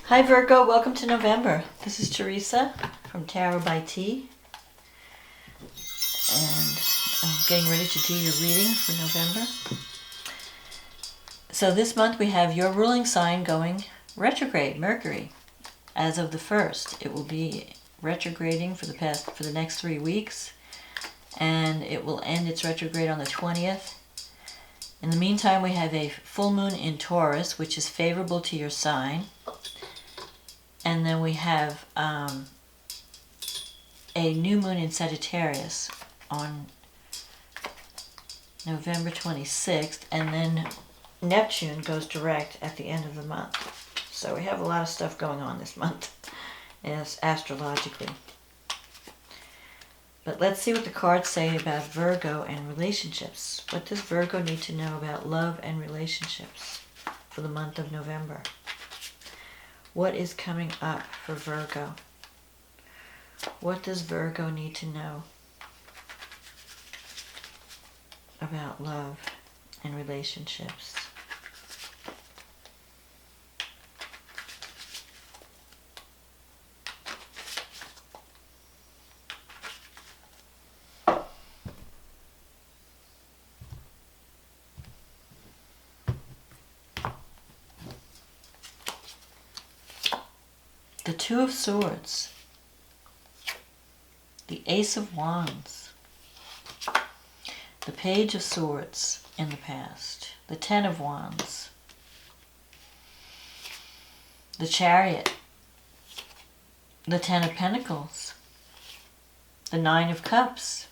Hi Virgo, welcome to November. This is Teresa from Tarot by T. And I'm getting ready to do your reading for November. So this month we have your ruling sign going retrograde, Mercury. As of the 1st, it will be retrograding for the next 3 weeks. And it will end its retrograde on the 20th. In the meantime, we have a full moon in Taurus, which is favorable to your sign. And then we have a new moon in Sagittarius on November 26th. And then Neptune goes direct at the end of the month. So we have a lot of stuff going on this month, as astrologically. But let's see what the cards say about Virgo and relationships. What does Virgo need to know about love and relationships for the month of November? What is coming up for Virgo? What does Virgo need to know about love and relationships? The Two of Swords, the Ace of Wands, the Page of Swords in the past, the Ten of Wands, the Chariot, the Ten of Pentacles, the Nine of Cups,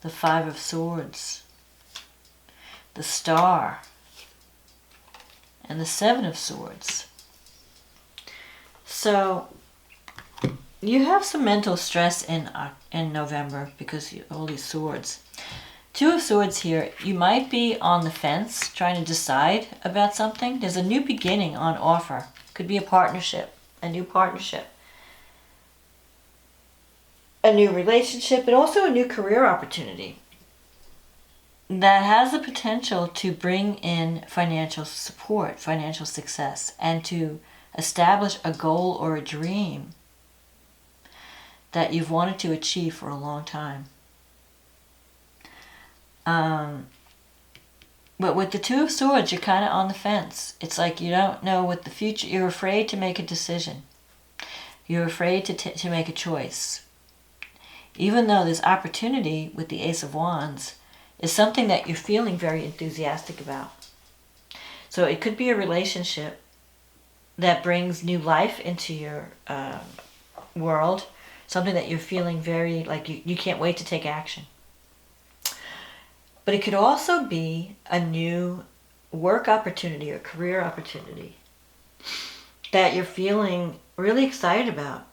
the Five of Swords, the Star, and the Seven of Swords. So you have some mental stress in November because of all these swords. Two of Swords here, you might be on the fence trying to decide about something. There's a new beginning on offer. Could be a partnership, a new partnership, a new relationship, but also a new career opportunity that has the potential to bring in financial support, financial success, and to establish a goal or a dream that you've wanted to achieve for a long time. But with the Two of Swords, you're kind of on the fence. It's like you don't know what the future, you're afraid to make a decision. You're afraid to make a choice. Even though this opportunity with the Ace of Wands is something that you're feeling very enthusiastic about. So it could be a relationship that brings new life into your world, something that you're feeling very, like you can't wait to take action. But it could also be a new work opportunity or career opportunity that you're feeling really excited about.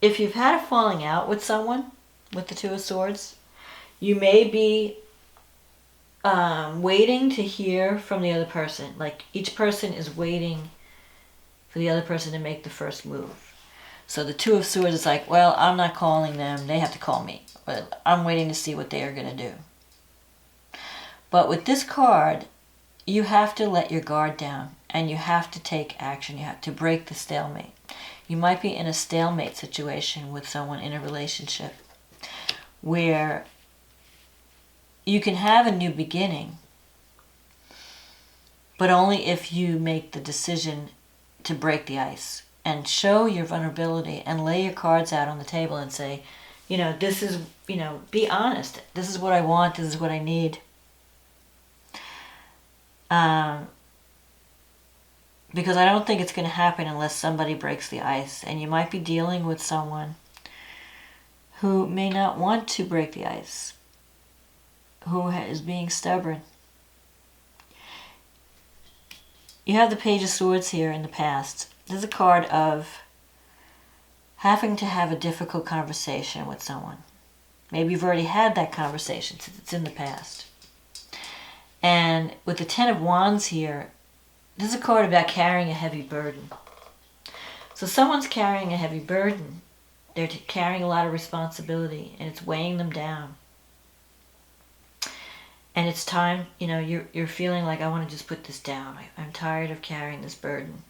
If you've had a falling out with someone, with the Two of Swords, you may be waiting to hear from the other person. Like each person is waiting for the other person to make the first move. So the Two of Swords is like, well, I'm not calling them, they have to call me. But I'm waiting to see what they are going to do. But with this card, you have to let your guard down and you have to take action. You have to break the stalemate. You might be in a stalemate situation with someone in a relationship where you can have a new beginning, but only if you make the decision to break the ice and show your vulnerability and lay your cards out on the table and say, this is, be honest. This is what I want. This is what I need. Because I don't think it's going to happen unless somebody breaks the ice. And you might be dealing with someone who may not want to break the ice, who is being stubborn. You have the Page of Swords here in the past. This is a card of having to have a difficult conversation with someone. Maybe you've already had that conversation since it's in the past. And with the Ten of Wands here, this is a card about carrying a heavy burden. So someone's carrying a heavy burden. They're carrying a lot of responsibility and it's weighing them down. And it's time, you're feeling like, I want to just put this down. I'm tired of carrying this burden.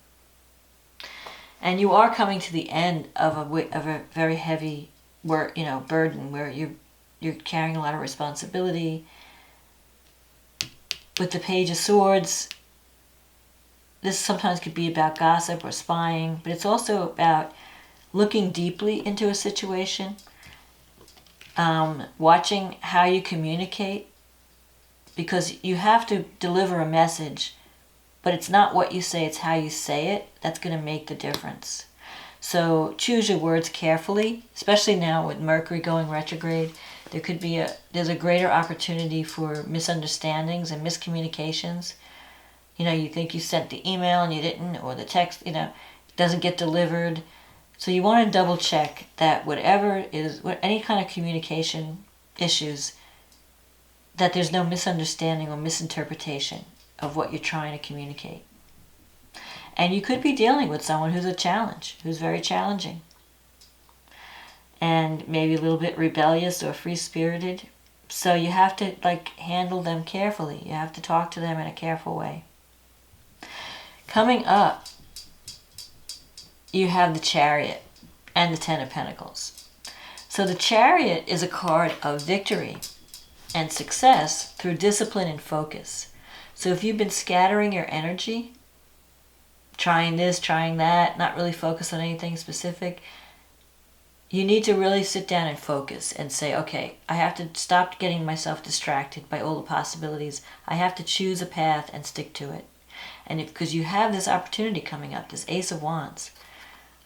And you are coming to the end of a very heavy burden where you're carrying a lot of responsibility. With the Page of Swords, this sometimes could be about gossip or spying, but it's also about looking deeply into a situation, watching how you communicate, because you have to deliver a message, but it's not what you say, it's how you say it that's going to make the difference. So choose your words carefully, especially now with Mercury going retrograde. There's a greater opportunity for misunderstandings and miscommunications. You think you sent the email and you didn't, or the text, doesn't get delivered. So you want to double check that any kind of communication issues, that there's no misunderstanding or misinterpretation of what you're trying to communicate. And you could be dealing with someone who's very challenging. And maybe a little bit rebellious or free-spirited. So you have to handle them carefully. You have to talk to them in a careful way. Coming up, you have the Chariot and the Ten of Pentacles. So the Chariot is a card of victory and success through discipline and focus. So if you've been scattering your energy, trying this, trying that, not really focused on anything specific, you need to really sit down and focus and say, okay, I have to stop getting myself distracted by all the possibilities. I have to choose a path and stick to it. And because you have this opportunity coming up, this Ace of Wands,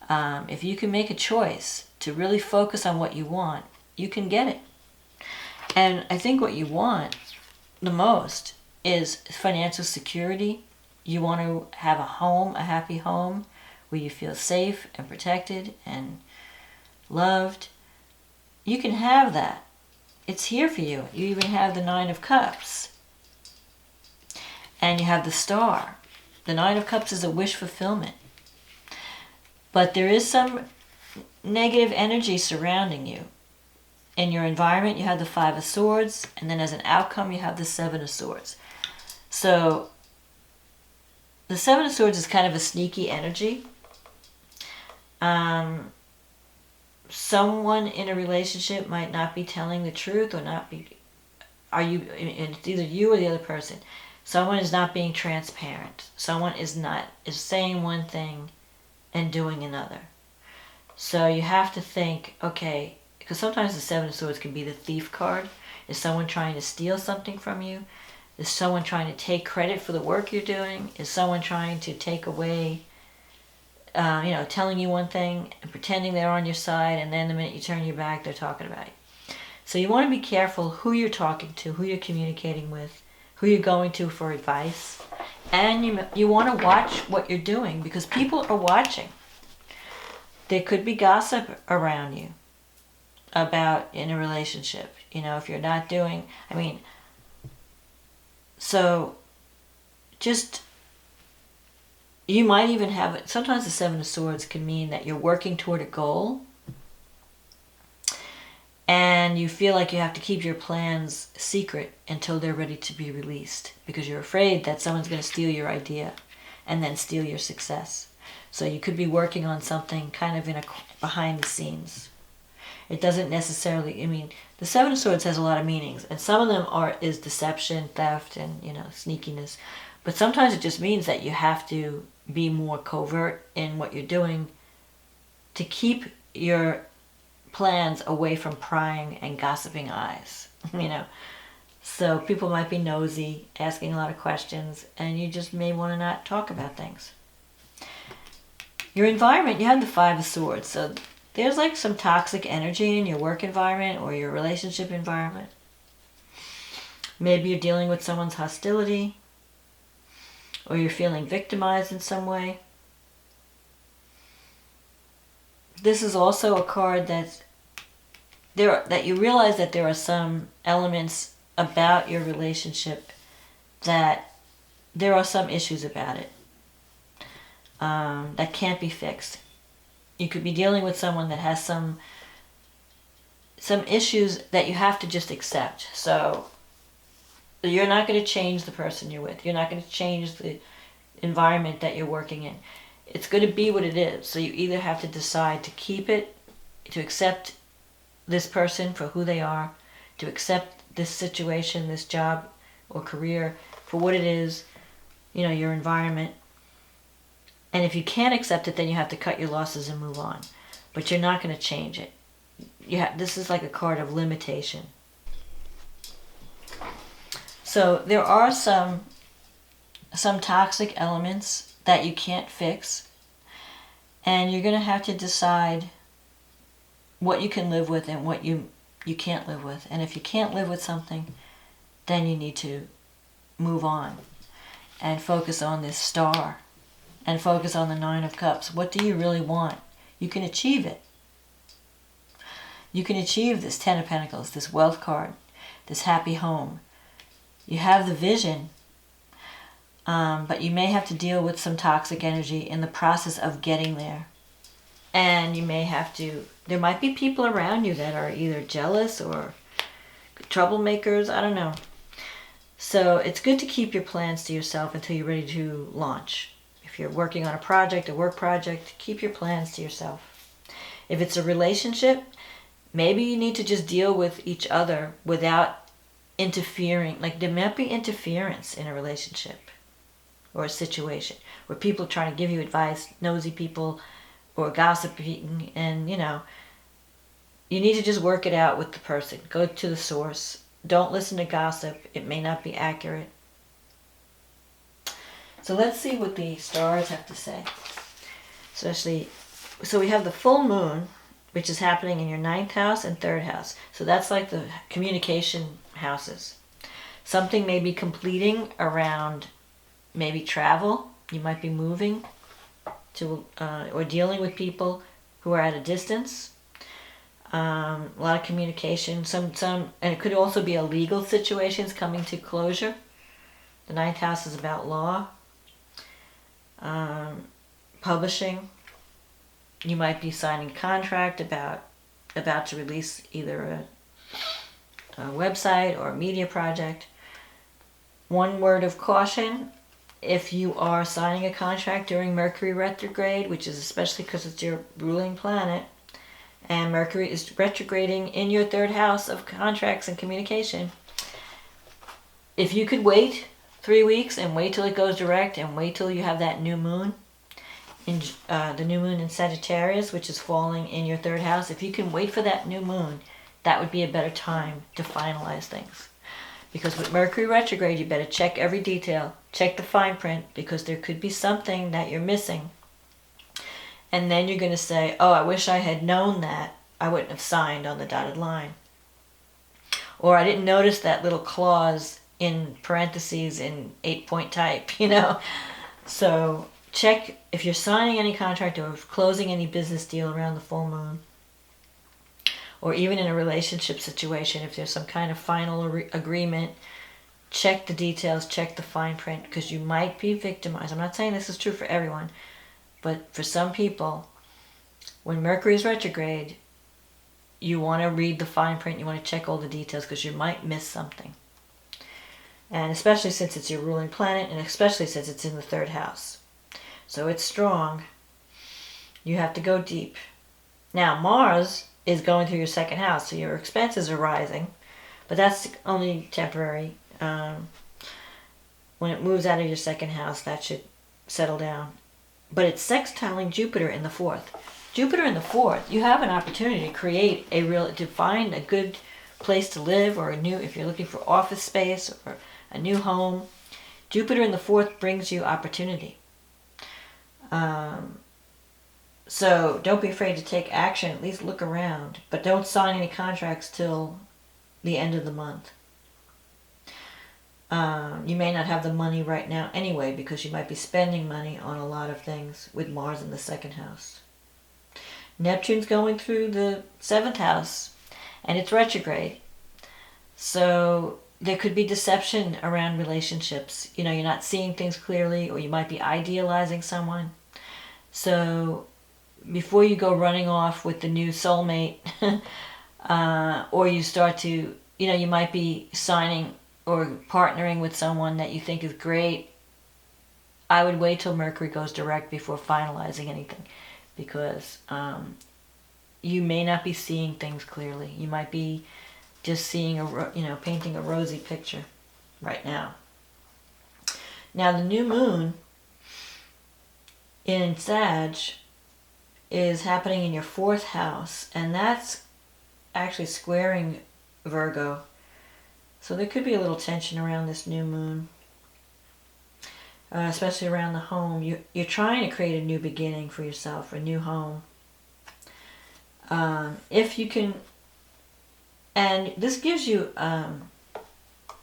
if you can make a choice to really focus on what you want, you can get it. And I think what you want the most is financial security. You want to have a home, a happy home, where you feel safe and protected and loved. You can have that. It's here for you. You even have the Nine of Cups. And you have the Star. The Nine of Cups is a wish fulfillment. But there is some negative energy surrounding you. In your environment, you have the Five of Swords, and then as an outcome, you have the Seven of Swords. So the Seven of Swords is kind of a sneaky energy. Someone in a relationship might not be telling the truth, or not be. It's either you or the other person. Someone is not being transparent. Someone is saying one thing and doing another. So you have to think, okay, because sometimes the Seven of Swords can be the thief card. Is someone trying to steal something from you? Is someone trying to take credit for the work you're doing? Is someone trying to take away, telling you one thing and pretending they're on your side, and then the minute you turn your back, they're talking about you? So you want to be careful who you're talking to, who you're communicating with, who you're going to for advice. And you want to watch what you're doing, because people are watching. There could be gossip around you about in a relationship. If you're not doing, so just, you might even have it. Sometimes the Seven of Swords can mean that you're working toward a goal and you feel like you have to keep your plans secret until they're ready to be released, because you're afraid that someone's going to steal your idea and then steal your success. So you could be working on something kind of behind the scenes. It doesn't necessarily, the Seven of Swords has a lot of meanings, and some of them is deception, theft, and, sneakiness. But sometimes it just means that you have to be more covert in what you're doing to keep your plans away from prying and gossiping eyes, So people might be nosy, asking a lot of questions, and you just may want to not talk about things. Your environment, you have the Five of Swords, so there's some toxic energy in your work environment or your relationship environment. Maybe you're dealing with someone's hostility, or you're feeling victimized in some way. This is also a card that you realize that there are some elements about your relationship that there are some issues about it that can't be fixed. You could be dealing with someone that has some issues that you have to just accept. So You're not going to change the person you're with. You're not going to change the environment that you're working in. It's going to be what it is. So you either have to decide to keep it, to accept this person for who they are, to accept this situation, this job or career for what it is, you know, your environment. And if you can't accept it, then you have to cut your losses and move on. But you're not going to change it. This is like a card of limitation. So there are some toxic elements that you can't fix. And you're going to have to decide what you can live with and what you can't live with. And if you can't live with something, then you need to move on and focus on this star and focus on the Nine of Cups. What do you really want? You can achieve it. You can achieve this Ten of Pentacles, this wealth card, this happy home. You have the vision, but you may have to deal with some toxic energy in the process of getting there. And you may have to, there might be people around you that are either jealous or troublemakers, I don't know. So it's good to keep your plans to yourself until you're ready to launch. If you're working on a project, a work project, keep your plans to yourself. If it's a relationship, maybe you need to just deal with each other without interfering. Like there might be interference in a relationship or a situation where people are trying to give you advice, nosy people, or gossiping, and you know, you need to just work it out with the person. Go to the source. Don't listen to gossip. It may not be accurate. So let's see what the stars have to say. So we have the full moon, which is happening in your 9th house and 3rd house. So that's like the communication houses. Something may be completing around maybe travel. You might be moving to or dealing with people who are at a distance. A lot of communication. Some, and it could also be a legal situations coming to closure. The 9th house is about law. Publishing. You might be signing a contract about to release either a website or a media project. One word of caution: if you are signing a contract during Mercury retrograde, which is especially because it's your ruling planet, and Mercury is retrograding in your 3rd house of contracts and communication, if you could wait 3 weeks and wait till it goes direct and wait till you have that new moon, in the new moon in Sagittarius, which is falling in your 3rd house, if you can wait for that new moon, that would be a better time to finalize things. Because with Mercury retrograde, you better check every detail, check the fine print, because there could be something that you're missing. And then you're going to say, oh, I wish I had known that. I wouldn't have signed on the dotted line. Or I didn't notice that little clause in parentheses in 8-point type, you know. So check if you're signing any contract or closing any business deal around the full moon. Or even in a relationship situation, if there's some kind of final agreement, check the details, check the fine print, because you might be victimized. I'm not saying this is true for everyone, but for some people, when Mercury is retrograde, you want to read the fine print, you want to check all the details, because you might miss something. And especially since it's your ruling planet, and especially since it's in the 3rd house. So it's strong. You have to go deep. Now, Mars is going through your 2nd house, so your expenses are rising, but that's only temporary. When it moves out of your 2nd house, that should settle down. But it's sextiling Jupiter in the 4th. Jupiter in the 4th, you have an opportunity to create to find a good place to live, or if you're looking for office space or a new home. Jupiter in the 4th brings you opportunity. So don't be afraid to take action. At least look around. But don't sign any contracts till the end of the month. You may not have the money right now anyway, because you might be spending money on a lot of things with Mars in the 2nd house. Neptune's going through the 7th house, and it's retrograde. So there could be deception around relationships. You know, you're not seeing things clearly, or you might be idealizing someone. So before you go running off with the new soulmate, or you start to, you know, you might be signing or partnering with someone that you think is great, I would wait till Mercury goes direct before finalizing anything, because you may not be seeing things clearly. You might be just seeing painting a rosy picture right now. Now the new moon in Sag is happening in your 4th house, and that's actually squaring Virgo. So there could be a little tension around this new moon, especially around the home. You're trying to create a new beginning for yourself, a new home. If you can, and this gives you,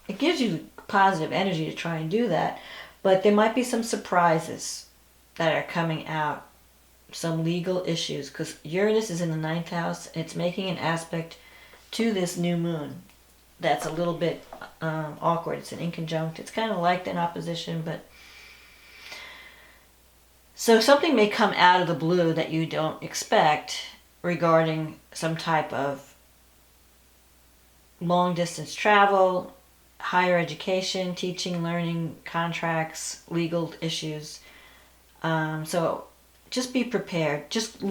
it gives you positive energy to try and do that, but there might be some surprises that are coming out, some legal issues, because Uranus is in the 9th house, and it's making an aspect to this new moon that's a little bit awkward. It's an inconjunct. It's kind of like an opposition, but so something may come out of the blue that you don't expect regarding some type of long distance travel, higher education, teaching, learning, contracts, legal issues. So just be prepared. Just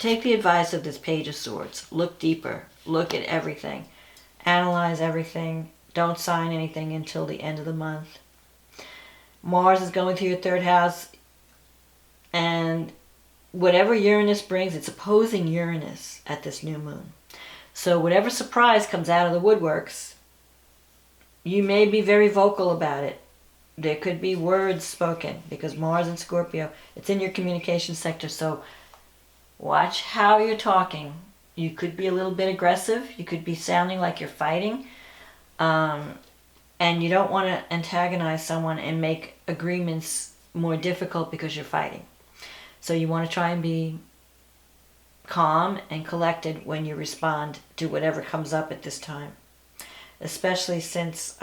take the advice of this Page of Swords. Look deeper. Look at everything. Analyze everything. Don't sign anything until the end of the month. Mars is going through your 3rd house, and whatever Uranus brings, it's opposing Uranus at this new moon. So whatever surprise comes out of the woodworks, you may be very vocal about it. There could be words spoken, because Mars in Scorpio, it's in your communication sector, so watch how you're talking. You could be a little bit aggressive. You could be sounding like you're fighting. And you don't want to antagonize someone and make agreements more difficult because you're fighting. So you want to try and be calm and collected when you respond to whatever comes up at this time. Especially since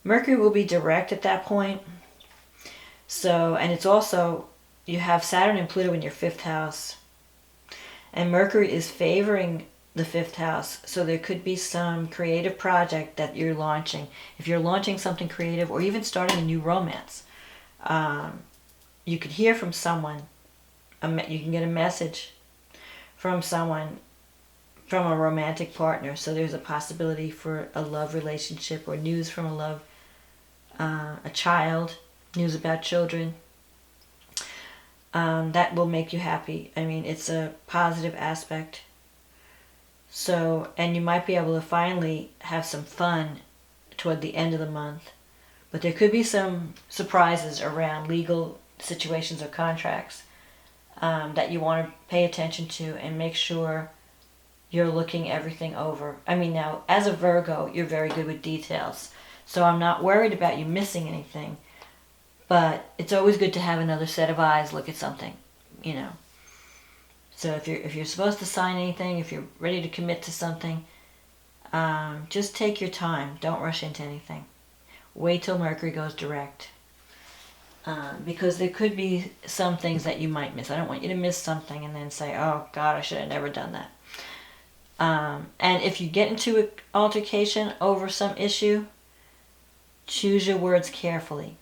Mercury will be direct at that point. So, and it's also, you have Saturn and Pluto in your 5th house. And Mercury is favoring the 5th house. So there could be some creative project that you're launching. If you're launching something creative or even starting a new romance, you could hear from someone. You can get a message from someone, from a romantic partner. So there's a possibility for a love relationship or news from a child, news about children. That will make you happy. I mean, it's a positive aspect. So, and you might be able to finally have some fun toward the end of the month. But there could be some surprises around legal situations or contracts that you want to pay attention to and make sure you're looking everything over. I mean, now, as a Virgo, you're very good with details. So I'm not worried about you missing anything. But it's always good to have another set of eyes look at something, you know. So if you're supposed to sign anything, if you're ready to commit to something, just take your time. Don't rush into anything. Wait till Mercury goes direct. Because there could be some things that you might miss. I don't want you to miss something and then say, oh God, I should have never done that. And if you get into an altercation over some issue, choose your words carefully.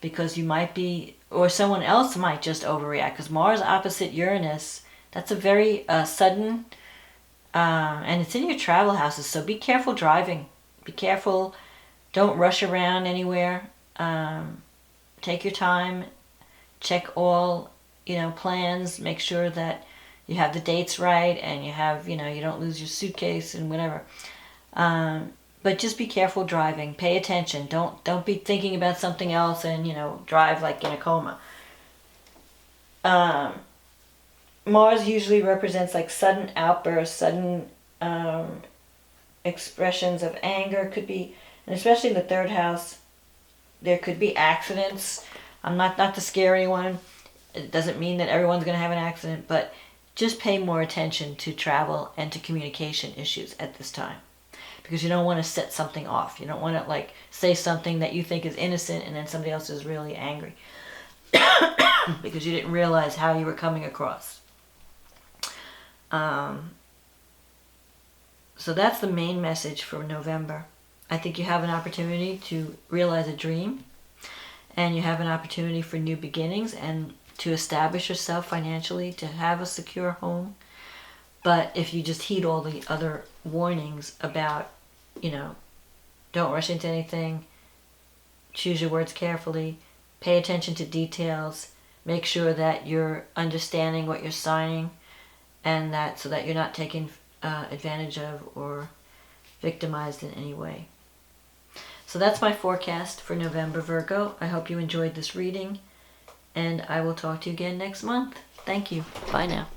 Because you might be, or someone else might just overreact. Because Mars opposite Uranus, that's a very sudden, and it's in your travel houses. So be careful driving. Be careful. Don't rush around anywhere. Take your time. Check all, plans. Make sure that you have the dates right, and you have, you don't lose your suitcase and whatever. But just be careful driving. Pay attention. Don't be thinking about something else and, drive like in a coma. Mars usually represents like sudden outbursts, sudden expressions of anger. Could be, and especially in the 3rd house, there could be accidents. I'm not to scare anyone. It doesn't mean that everyone's going to have an accident, but just pay more attention to travel and to communication issues at this time. Because you don't want to set something off. You don't want to say something that you think is innocent and then somebody else is really angry. Because you didn't realize how you were coming across. So that's the main message for November. I think you have an opportunity to realize a dream, and you have an opportunity for new beginnings and to establish yourself financially, to have a secure home. But if you just heed all the other warnings about, don't rush into anything, choose your words carefully, pay attention to details, make sure that you're understanding what you're signing, and that so that you're not taken advantage of or victimized in any way. So that's my forecast for November, Virgo. I hope you enjoyed this reading, and I will talk to you again next month. Thank you. Bye now.